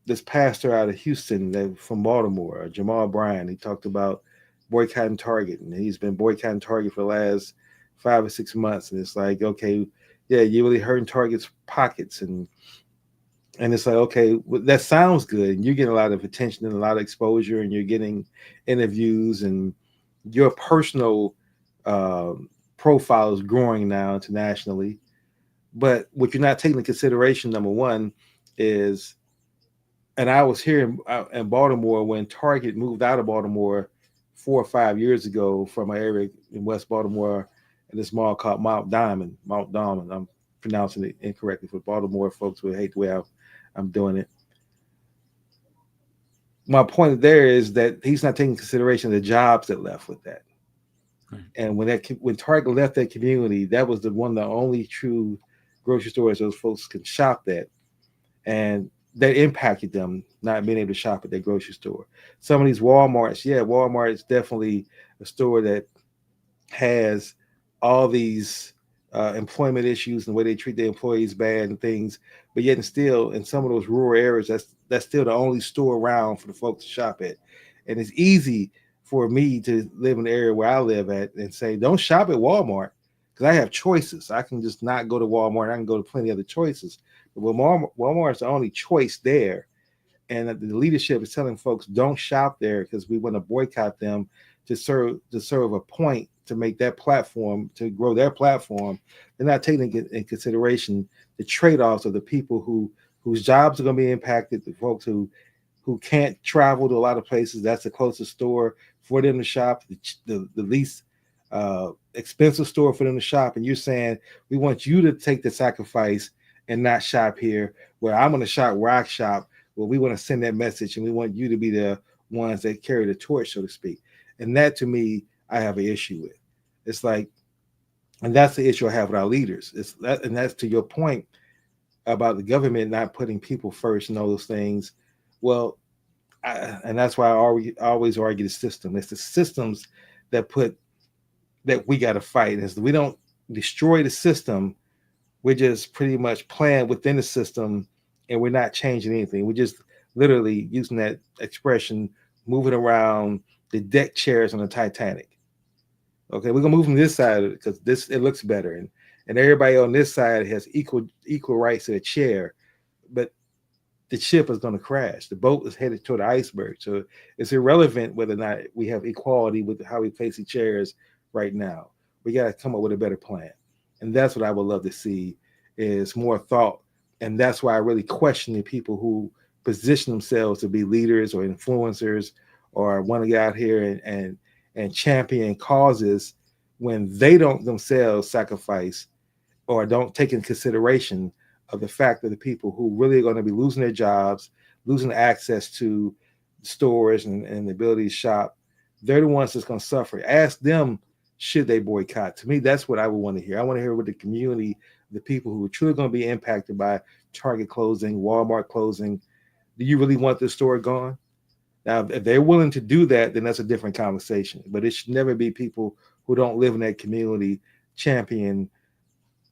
this pastor out of Houston from Baltimore, Jamal Bryan, he talked about boycotting Target, and he's been boycotting Target for the last 5 or 6 months. And it's like, okay, yeah, you're really hurting Target's pockets, and it's like, okay, well, that sounds good, and you're getting a lot of attention and a lot of exposure, and you're getting interviews, and your personal profile is growing now internationally. But what you're not taking into consideration, number one, is, and I was here in Baltimore when Target moved out of Baltimore 4 or 5 years ago from an area in West Baltimore in this mall called Mount Diamond. Mount Diamond. I'm pronouncing it incorrectly for Baltimore folks who hate the way I'm doing it. My point there is that he's not taking consideration the jobs that left with that. Right. And when Target left that community, that was the one of the only true grocery stores those folks can shop at, and that impacted them not being able to shop at their grocery store. Some of these Walmarts, yeah, Walmart is definitely a store that has all these employment issues and the way they treat their employees bad and things, but yet and still in some of those rural areas, that's still the only store around for the folks to shop at. And it's easy for me to live in the area where I live at and say, don't shop at Walmart because I have choices. I can just not go to Walmart. I can go to plenty of other choices. But when Walmart's the only choice there, and the leadership is telling folks don't shop there because we want to boycott them to serve a point to make that platform to grow their platform. They're not taking in consideration the trade-offs of the people whose jobs are going to be impacted, the folks who can't travel to a lot of places. That's the closest store for them to shop, the least expensive store for them to shop. And you're saying we want you to take the sacrifice and not shop here, where I'm going to shop where I shop. Well, we want to send that message, and we want you to be the ones that carry the torch, so to speak. And that, to me, I have an issue with. It's like, and that's the issue I have with our leaders. It's that, and that's to your point about the government not putting people first and all those things. Well, and that's why I always argue the system. It's the systems that put that we got to fight. Is we don't destroy the system, we're just pretty much playing within the system, and we're not changing anything. We're just literally using that expression, moving around the deck chairs on the Titanic. Okay, we're gonna move from this side because this it looks better, and everybody on this side has equal rights to a chair, but the ship is going to crash. The boat is headed toward the iceberg. So it's irrelevant whether or not we have equality with how we place the chairs right now. We got to come up with a better plan. And that's what I would love to see is more thought. And that's why I really question the people who position themselves to be leaders or influencers or want to get out here and champion causes when they don't themselves sacrifice or don't take in consideration of the fact that the people who really are going to be losing their jobs, losing access to stores and the ability to shop, they're the ones that's going to suffer. Ask them, should they boycott? To me, that's what I would want to hear. I want to hear what the community, the people who are truly going to be impacted by Target closing, Walmart closing, do you really want this store gone? Now, if they're willing to do that, then that's a different conversation. But it should never be people who don't live in that community champion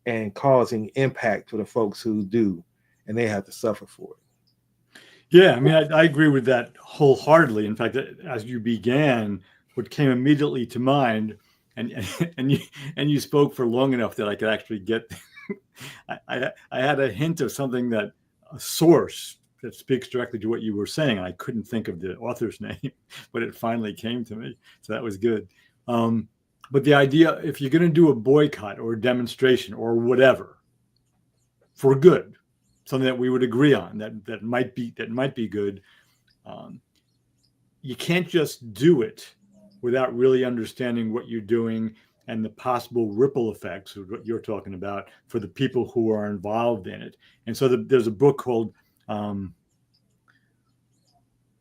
and causing impact to the folks who do, and they have to suffer for it. Yeah, I mean, I agree with that wholeheartedly. In fact, as you began, what came immediately to mind, and and you and you spoke for long enough that I could actually get. I had a hint of something that a source that speaks directly to what you were saying, and I couldn't think of the author's name, but it finally came to me, so that was good. But the idea, if you're going to do a boycott or a demonstration or whatever for good, something that we would agree on that might be good, you can't just do it without really understanding what you're doing and the possible ripple effects of what you're talking about for the people who are involved in it. And so there's a book called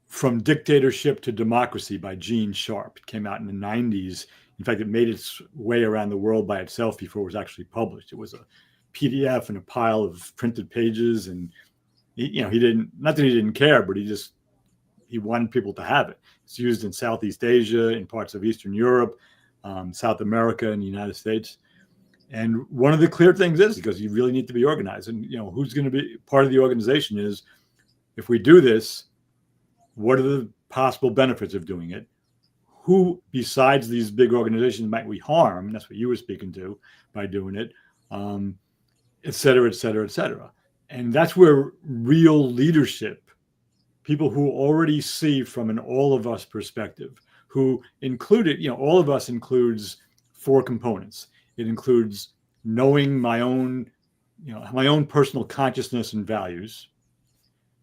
From Dictatorship to Democracy by Gene Sharp. It came out in the 90s. In fact, it made its way around the world by itself before it was actually published. It was a PDF and a pile of printed pages, and he didn't, not that he didn't care, but he wanted people to have it. It's used in Southeast Asia, in parts of Eastern Europe, South America, and the United States. And one of the clear things is because you really need to be organized, and who's going to be part of the organization is, if we do this, what are the possible benefits of doing it? Who besides these big organizations might we harm? That's what you were speaking to by doing it, et cetera, et cetera, et cetera. And that's where real leadership, people who already see from an all of us perspective, who included, all of us includes 4 components. It includes knowing my own personal consciousness and values,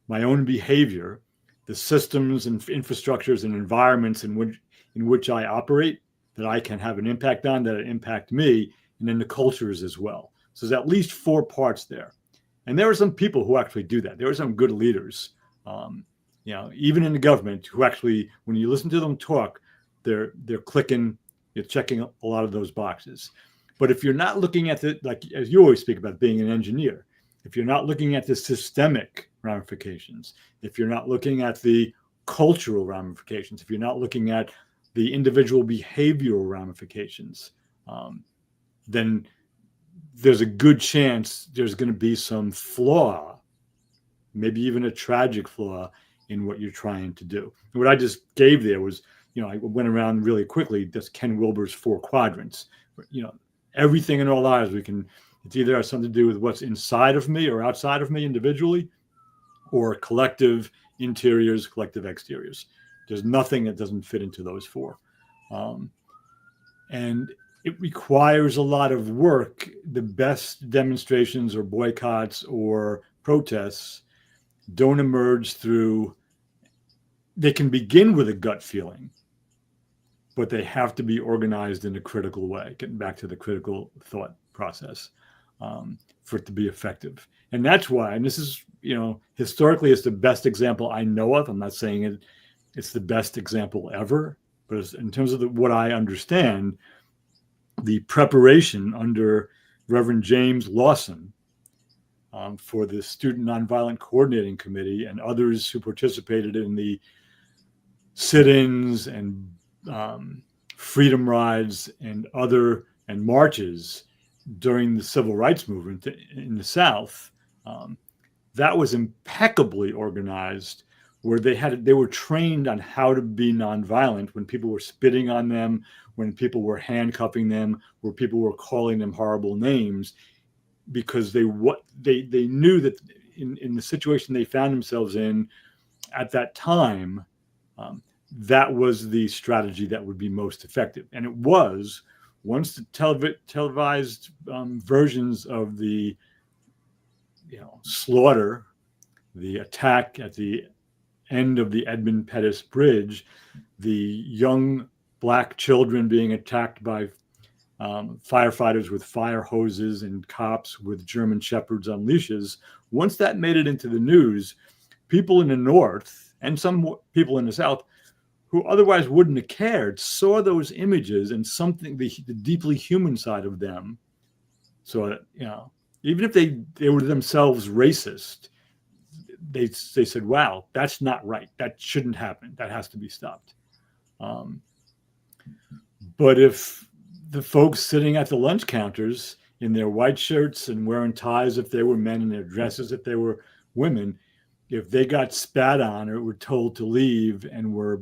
my own behavior, the systems and infrastructures and environments in which I operate that I can have an impact on, that impact me, and then the cultures as well. So there's at least 4 parts there. And there are some people who actually do that. There are some good leaders, even in the government, who actually, when you listen to them talk, they're clicking, you're checking a lot of those boxes. But if you're not looking at it, like as you always speak about being an engineer, if you're not looking at the systemic ramifications, if you're not looking at the cultural ramifications, if you're not looking at the individual behavioral ramifications, then there's a good chance there's going to be some flaw, maybe even a tragic flaw in what you're trying to do. And what I just gave there was, I went around really quickly, that's Ken Wilber's 4 quadrants. Everything in our lives, it's either has something to do with what's inside of me or outside of me individually, or collective interiors, collective exteriors. There's nothing that doesn't fit into those four. Um, and it requires a lot of work. The best demonstrations or boycotts or protests don't emerge through, they can begin with a gut feeling, but they have to be organized in a critical way, getting back to the critical thought process, for it to be effective. And that's why, and this is, historically, it's the best example I know of. I'm not saying it's the best example ever, but in terms of what I understand, the preparation under Reverend James Lawson, for the Student Nonviolent Coordinating Committee and others who participated in the sit-ins and freedom rides and marches during the civil rights movement in the South, that was impeccably organized, where they were trained on how to be nonviolent when people were spitting on them, when people were handcuffing them, where people were calling them horrible names, because they knew that in the situation they found themselves in at that time, that was the strategy that would be most effective. And it was, once the televised versions of the slaughter, the attack at the end of the Edmund Pettus Bridge, the young Black children being attacked by firefighters with fire hoses and cops with German Shepherds on leashes. Once that made it into the news, people in the North and some people in the South who otherwise wouldn't have cared saw those images and something, the deeply human side of them. So, even if they were themselves racist, they said, wow, that's not right. That shouldn't happen. That has to be stopped. But if the folks sitting at the lunch counters in their white shirts and wearing ties if they were men, and their dresses if they were women, if they got spat on or were told to leave and were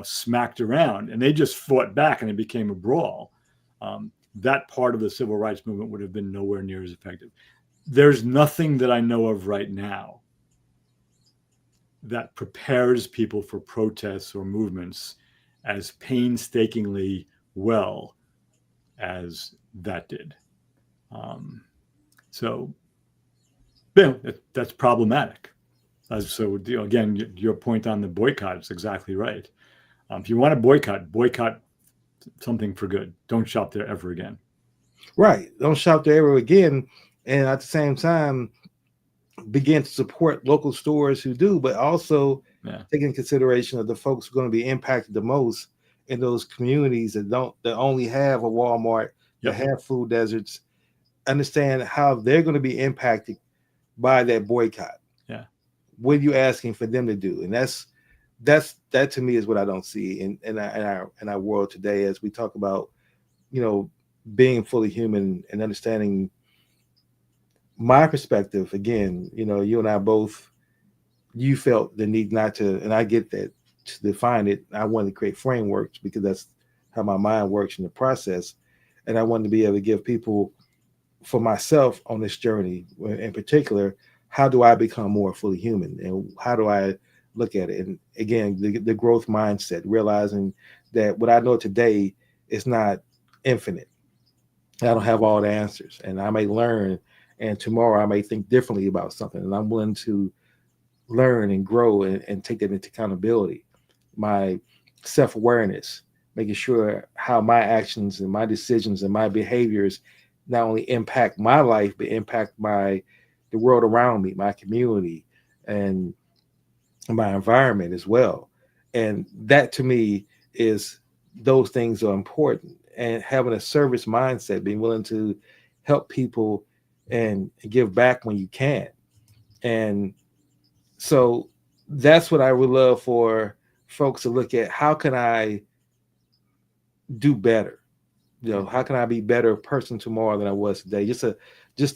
smacked around, and they just fought back and it became a brawl, that part of the civil rights movement would have been nowhere near as effective. There's nothing that I know of right now that prepares people for protests or movements as painstakingly well as that did. So that's problematic. So again, your point on the boycott is exactly right. If you want to boycott something for good. Don't shop there ever again. Right. Don't shop there ever again. And at the same time, begin to support local stores who do, but also take in consideration of the folks who are going to be impacted the most in those communities that only have a Walmart, that have food deserts. Understand how they're going to be impacted by that boycott. Yeah. What are you asking for them to do? And that to me is what I don't see in our world today, as we talk about, being fully human and understanding my perspective. Again, you and I both, you felt the need not to, and I get that, to define it. I wanted to create frameworks because that's how my mind works in the process. And I wanted to be able to give people, for myself on this journey in particular, how do I become more fully human, and how do I look at it? And again, the growth mindset, realizing that what I know today is not infinite. I don't have all the answers, and I may learn, and tomorrow I may think differently about something, and I'm willing to learn and grow and take that into accountability. My self-awareness, making sure how my actions and my decisions and my behaviors not only impact my life, but impact the world around me, my community, and my environment as well. And that to me is, those things are important. And having a service mindset, being willing to help people and give back when you can. And so that's what I would love for folks to look at. How can I do better? How can I be a better person tomorrow than I was today? Just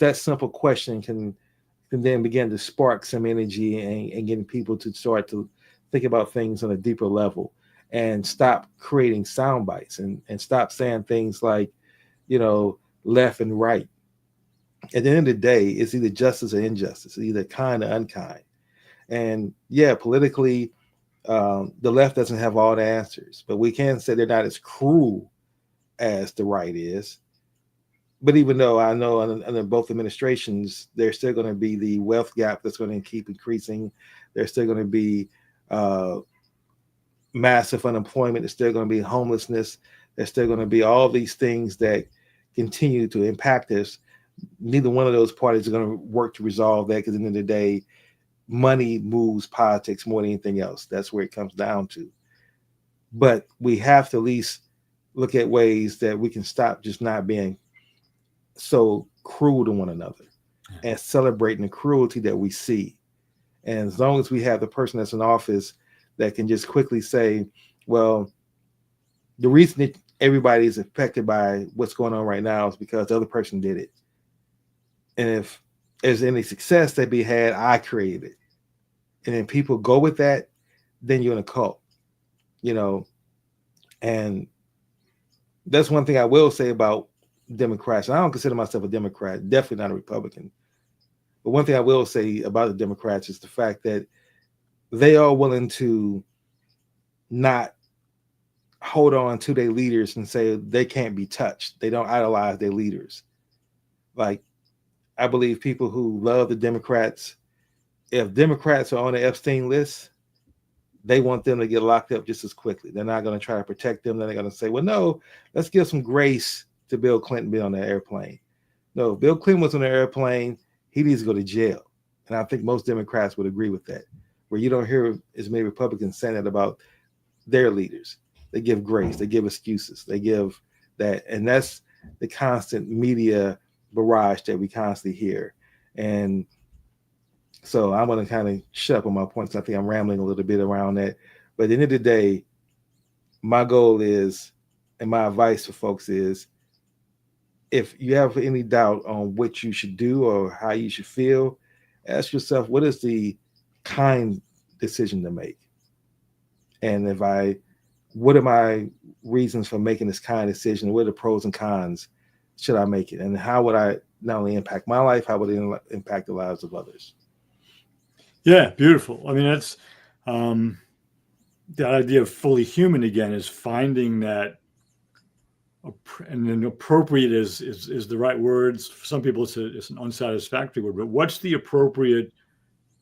that simple question can then begin to spark some energy and getting people to start to think about things on a deeper level, and stop creating sound bites and stop saying things like, left and right. At the end of the day, it's either justice or injustice, it's either kind or unkind. And yeah, politically, the left doesn't have all the answers, but we can say they're not as cruel as the right is. But even though I know under both administrations, there's still going to be the wealth gap that's going to keep increasing. There's still going to be uh, massive unemployment. There's still going to be homelessness. There's still going to be all these things that continue to impact us. Neither one of those parties are going to work to resolve that because at the end of the day, money moves politics more than anything else. That's where it comes down to. But we have to at least look at ways that we can stop just not being so cruel to one another and celebrating the cruelty that we see. And as long as we have the person that's in office that can just quickly say, well, the reason that everybody is affected by what's going on right now is because the other person did it. And if there's any success that be had, I created it. And then people go with that, then you're in a cult, you know. And that's one thing I will say about Democrats. And I don't consider myself a Democrat, definitely not a Republican. But one thing I will say about the Democrats is the fact that they are willing to not hold on to their leaders and say they can't be touched. They don't idolize their leaders. Like, I believe people who love the Democrats, if Democrats are on the Epstein list, they want them to get locked up just as quickly. They're not going to try to protect them. Then they're going to say, well, no, let's give some grace to Bill Clinton being on the airplane. No, if Bill Clinton was on the airplane, he needs to go to jail. And I think most Democrats would agree with that, where you don't hear as many Republicans saying that about their leaders. They give grace, they give excuses, they give that. And that's the constant media barrage that we constantly hear. And so I'm going to kind of shut up on my points. I think I'm rambling a little bit around that. But at the end of the day, my goal is, and my advice for folks is, if you have any doubt on what you should do or how you should feel, ask yourself, what is the kind decision to make? And what are my reasons for making this kind of decision? What are the pros and cons? Should I make it? And how would I not only impact my life, how would it impact the lives of others? Yeah, beautiful. I mean, that's that idea of fully human again is finding that, and then appropriate is the right words. For some people, it's an unsatisfactory word, but what's the appropriate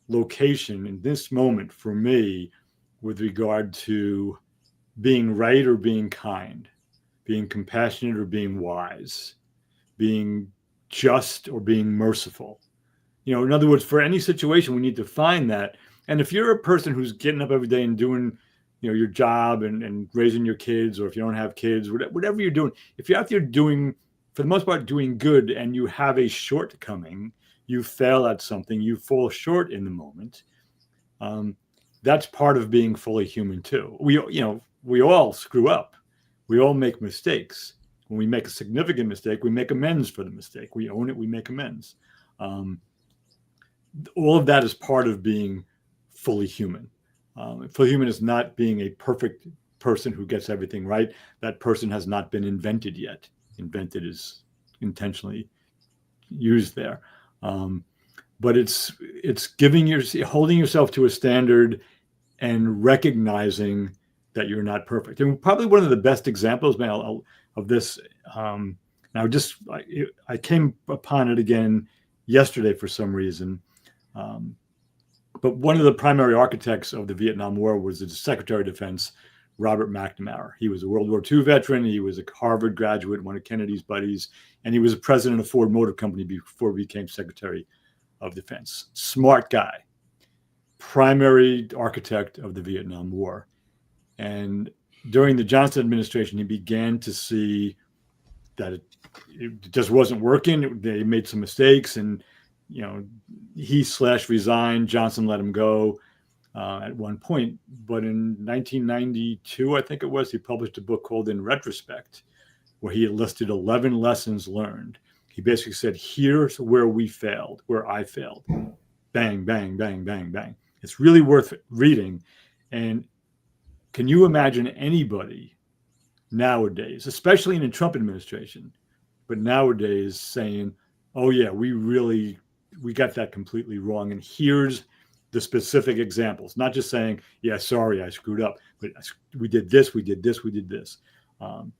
location in this moment for me with regard to being right or being kind, being compassionate or being wise, being just or being merciful? In other words, for any situation, we need to find that. And if you're a person who's getting up every day and doing, your job and raising your kids, or if you don't have kids, whatever you're doing, if you're out there doing, for the most part, doing good, and you have a shortcoming, you fail at something, you fall short in the moment, that's part of being fully human too. We all screw up. We all make mistakes. When we make a significant mistake, we make amends for the mistake. We own it. We make amends. All of that is part of being fully human. Fully human is not being a perfect person who gets everything right. That person has not been invented yet. Invented is intentionally used there. But it's holding yourself to a standard and recognizing that you're not perfect. And probably one of the best examples, man, of this. Now, I came upon it again yesterday for some reason. But one of the primary architects of the Vietnam War was the Secretary of Defense, Robert McNamara. He was a World War II veteran. He was a Harvard graduate, one of Kennedy's buddies, and he was a president of Ford Motor Company before he became Secretary of Defense. Smart guy, primary architect of the Vietnam War. And during the Johnson administration, he began to see that it just wasn't working. They made some mistakes, and he /resigned. Johnson let him go at one point. But in 1992, I think it was, he published a book called In Retrospect, where he listed 11 lessons learned. He basically said, here's where we failed, where I failed. Bang, bang, bang, bang, bang. It's really worth reading. And can you imagine anybody nowadays, especially in the Trump administration, but nowadays saying, oh yeah, we got that completely wrong, and here's the specific examples, not just saying, "Yeah, sorry, I screwed up," but we did this, we did this, we did this. Um,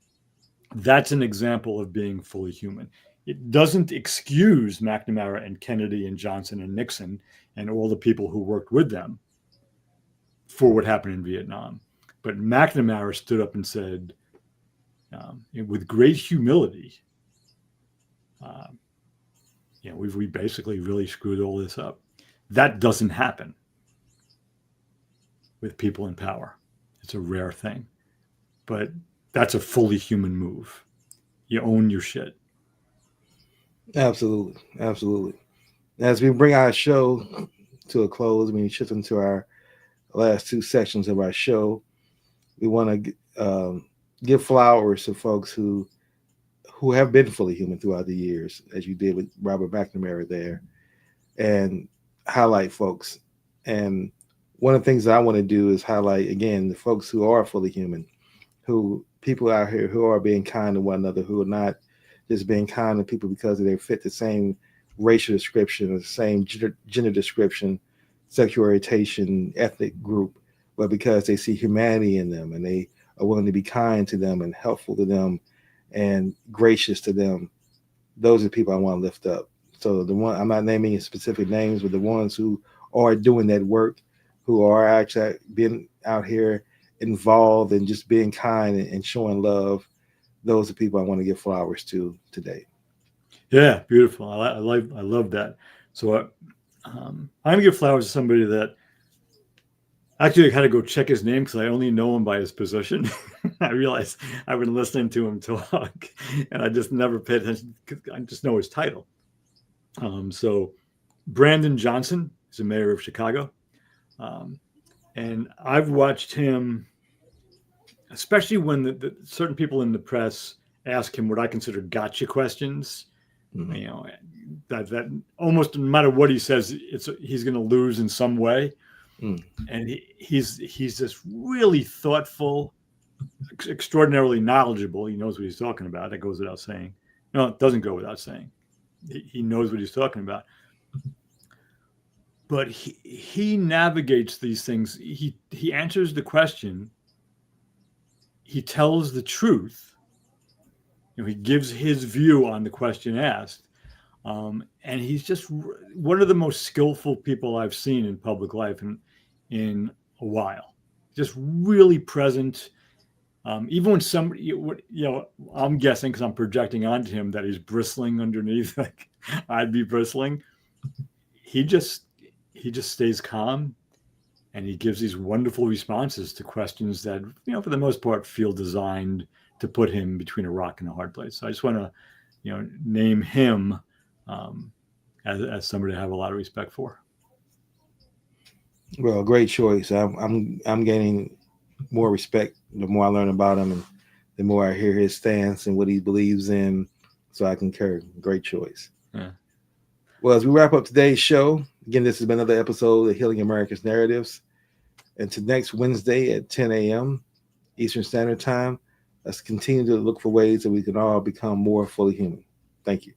that's an example of being fully human. It doesn't excuse McNamara and Kennedy and Johnson and Nixon and all the people who worked with them for what happened in Vietnam. But McNamara stood up and said, with great humility, uh, we basically really screwed all this up. That doesn't happen with people in power. It's a rare thing. But that's a fully human move. You own your shit. Absolutely, absolutely. As we bring our show to a close, we shift into our last two sections of our show. We want to give flowers to folks who have been fully human throughout the years, as you did with Robert McNamara there, and highlight folks. And one of the things that I want to do is highlight again the folks who are fully human, who people out here who are being kind to one another, who are not just being kind to people because they fit the same racial description or the same gender description, sexual orientation, ethnic group, but because they see humanity in them and they are willing to be kind to them and helpful to them and gracious to them. Those are the people I want to lift up. So the one, I'm not naming specific names, but the ones who are doing that work, who are actually being out here involved and just being kind and showing love, those are people I want to give flowers to today. Yeah, beautiful. I love that. So I'm gonna give flowers to somebody that actually I had to go check his name because I only know him by his position. I realized I've been listening to him talk, and I just never paid attention because I just know his title. So Brandon Johnson is the mayor of Chicago, um, and I've watched him, especially when the certain people in the press ask him what I consider gotcha questions. Mm-hmm. You know, that almost no matter what he says, he's going to lose in some way. Mm. And he's just really thoughtful, extraordinarily knowledgeable. He knows what he's talking about. That goes without saying. No, it doesn't go without saying. He knows what he's talking about. But he navigates these things. He answers the question. He tells the truth. He gives his view on the question asked. And he's just one of the most skillful people I've seen in public life in a while. Just really present. Even when somebody, I'm guessing because I'm projecting onto him that he's bristling underneath, like I'd be bristling. He just stays calm, and he gives these wonderful responses to questions that, for the most part, feel designed to put him between a rock and a hard place. So I just want to, name him as somebody I have a lot of respect for. Well, great choice. I'm gaining more respect the more I learn about him and the more I hear his stance and what he believes in. So I concur. Great choice. Yeah. Well, as we wrap up today's show, again, this has been another episode of Healing America's Narratives. Until next Wednesday at 10 a.m. Eastern Standard Time, let's continue to look for ways that we can all become more fully human. Thank you.